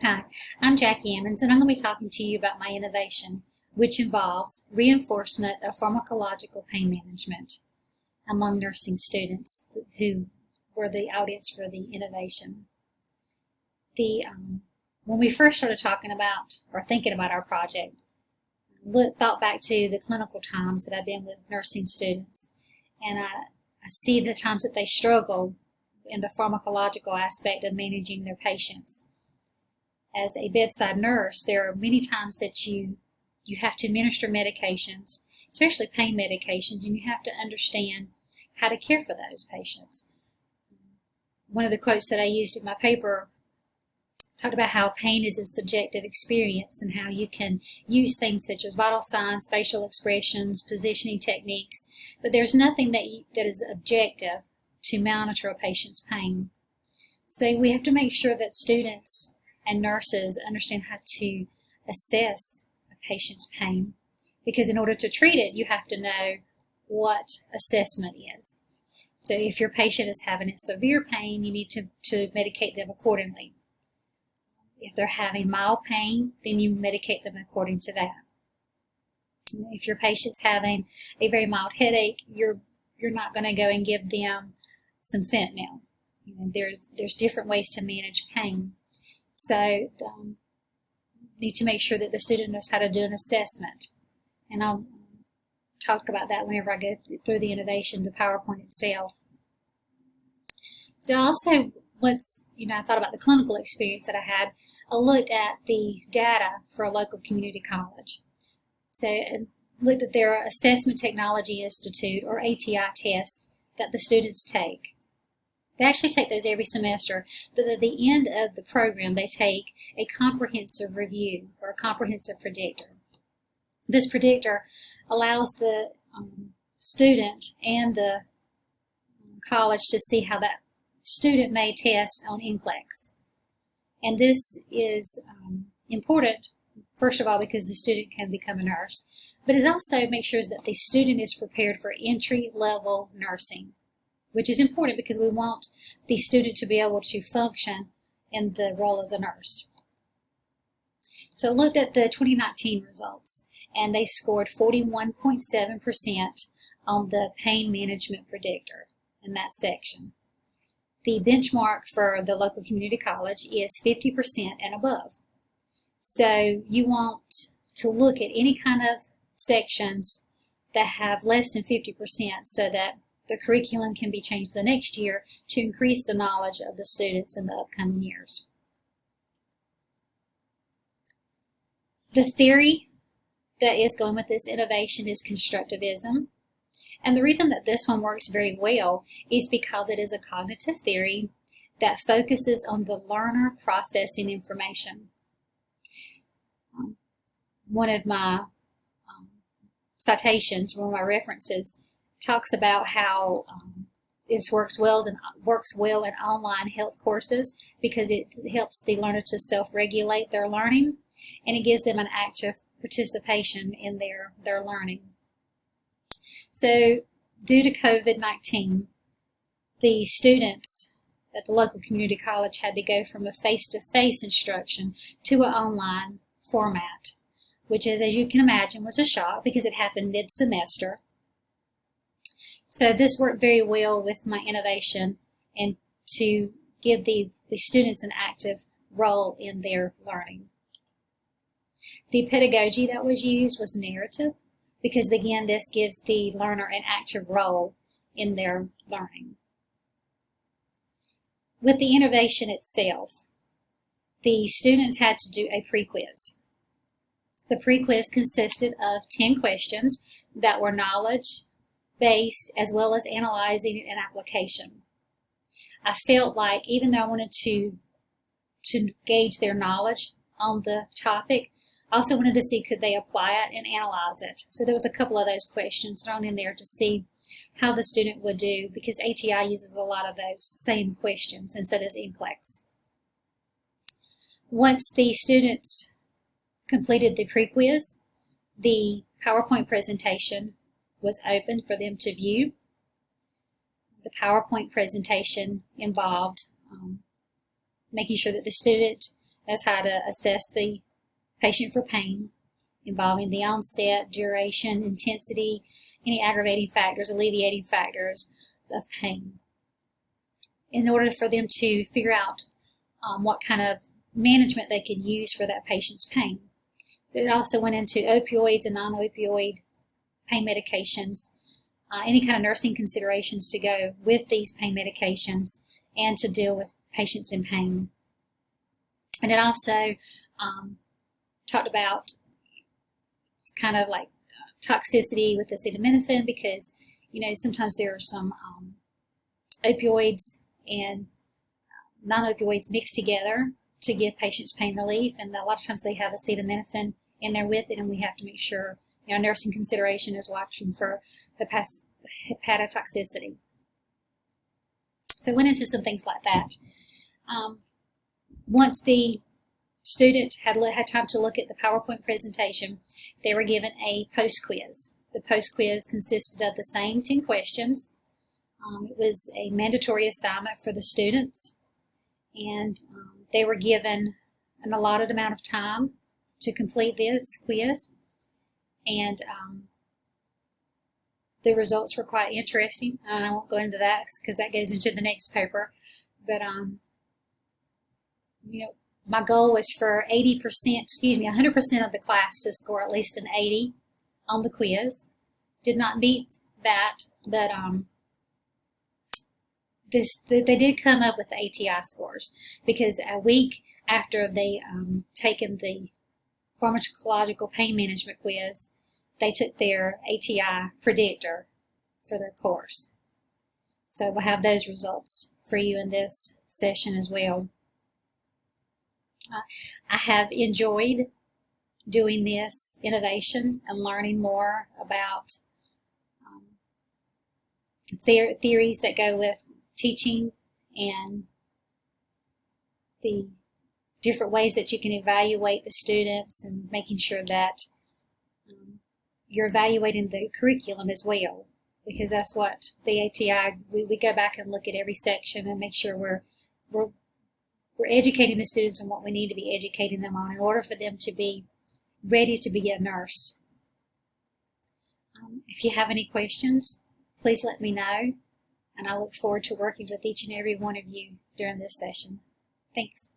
Hi, I'm Jackie Emmons, and I'm going to be talking to you about my innovation, which involves reinforcement of pharmacological pain management among nursing students who were the audience for the innovation. When we first started talking about or thinking about our project, thought back to the clinical times that I've been with nursing students, and I see the times that they struggle in the pharmacological aspect of managing their patients. As a bedside nurse, there are many times that you have to administer medications, especially pain medications, and you have to understand how to care for those patients. One of the quotes that I used in my paper talked about how pain is a subjective experience and how you can use things such as vital signs, facial expressions, positioning techniques, but there's nothing that is objective to monitor a patient's pain. So we have to make sure that students and nurses understand how to assess a patient's pain, because in order to treat it, you have to know what assessment is. So if your patient is having a severe pain, you need to medicate them accordingly. If they're having mild pain, then you medicate them according to that. If your patient's having a very mild headache, you're not going to go and give them some fentanyl. There's different ways to manage pain. So need to make sure that the student knows how to do an assessment. And I'll talk about that whenever I go through the innovation, the PowerPoint itself. So also, once I thought about the clinical experience that I had, I looked at the data for a local community college. So I looked at their Assessment Technology Institute, or ATI test, that the students take. They actually take those every semester, but at the end of the program, they take a comprehensive review, or a comprehensive predictor. This predictor allows the student and the college to see how that student may test on NCLEX. And this is important, first of all, because the student can become a nurse, but it also makes sure that the student is prepared for entry-level nursing, which is important because we want the student to be able to function in the role as a nurse. So I looked at the 2019 results, and they scored 41.7% on the pain management predictor in that section. The benchmark for the local community college is 50% and above. So you want to look at any kind of sections that have less than 50% so that the curriculum can be changed the next year to increase the knowledge of the students in the upcoming years. The theory that is going with this innovation is constructivism. And the reason that this one works very well is because it is a cognitive theory that focuses on the learner processing information. One of my citations, one of my references, talks about how this works well in online health courses because it helps the learner to self-regulate their learning, and it gives them an active participation in their learning. So due to COVID-19, the students at the local community college had to go from a face-to-face instruction to an online format, which is, as you can imagine, was a shock because it happened mid-semester. So this worked very well with my innovation and to give the students an active role in their learning. The pedagogy that was used was narrative because, again, this gives the learner an active role in their learning. With the innovation itself, the students had to do a pre-quiz. The pre-quiz consisted of 10 questions that were knowledge-based as well as analyzing an application. I felt like even though I wanted to gauge their knowledge on the topic, I also wanted to see could they apply it and analyze it. So there was a couple of those questions thrown in there to see how the student would do, because ATI uses a lot of those same questions, and so does NCLEX. Once the students completed the pre-quiz, the PowerPoint presentation was open for them to view. The PowerPoint presentation involved making sure that the student knows how to assess the patient for pain, involving the onset, duration, intensity, any aggravating factors, alleviating factors of pain, in order for them to figure out what kind of management they could use for that patient's pain. So it also went into opioids and non-opioid pain medications, any kind of nursing considerations to go with these pain medications and to deal with patients in pain. And it also talked about kind of like toxicity with acetaminophen, because sometimes there are some opioids and non-opioids mixed together to give patients pain relief, and a lot of times they have acetaminophen in there with it, and we have to make sure nursing consideration is watching for hepatotoxicity. So I went into some things like that. Once the student had time to look at the PowerPoint presentation, they were given a post-quiz. The post-quiz consisted of the same 10 questions. It was a mandatory assignment for the students, and they were given an allotted amount of time to complete this quiz, and the results were quite interesting. I won't go into that because that goes into the next paper, but my goal was for 100% of the class to score at least an 80 on the quiz. Did not meet that, but they did come up with the ATI scores, because a week after they taken the pharmacological pain management quiz, they took their ATI predictor for their course. So we'll have those results for you in this session as well. I have enjoyed doing this innovation and learning more about theories that go with teaching and the different ways that you can evaluate the students, and making sure that you're evaluating the curriculum as well, because that's what the ATI, we go back and look at every section and make sure we're educating the students on what we need to be educating them on in order for them to be ready to be a nurse. If you have any questions, please let me know, and I look forward to working with each and every one of you during this session. Thanks.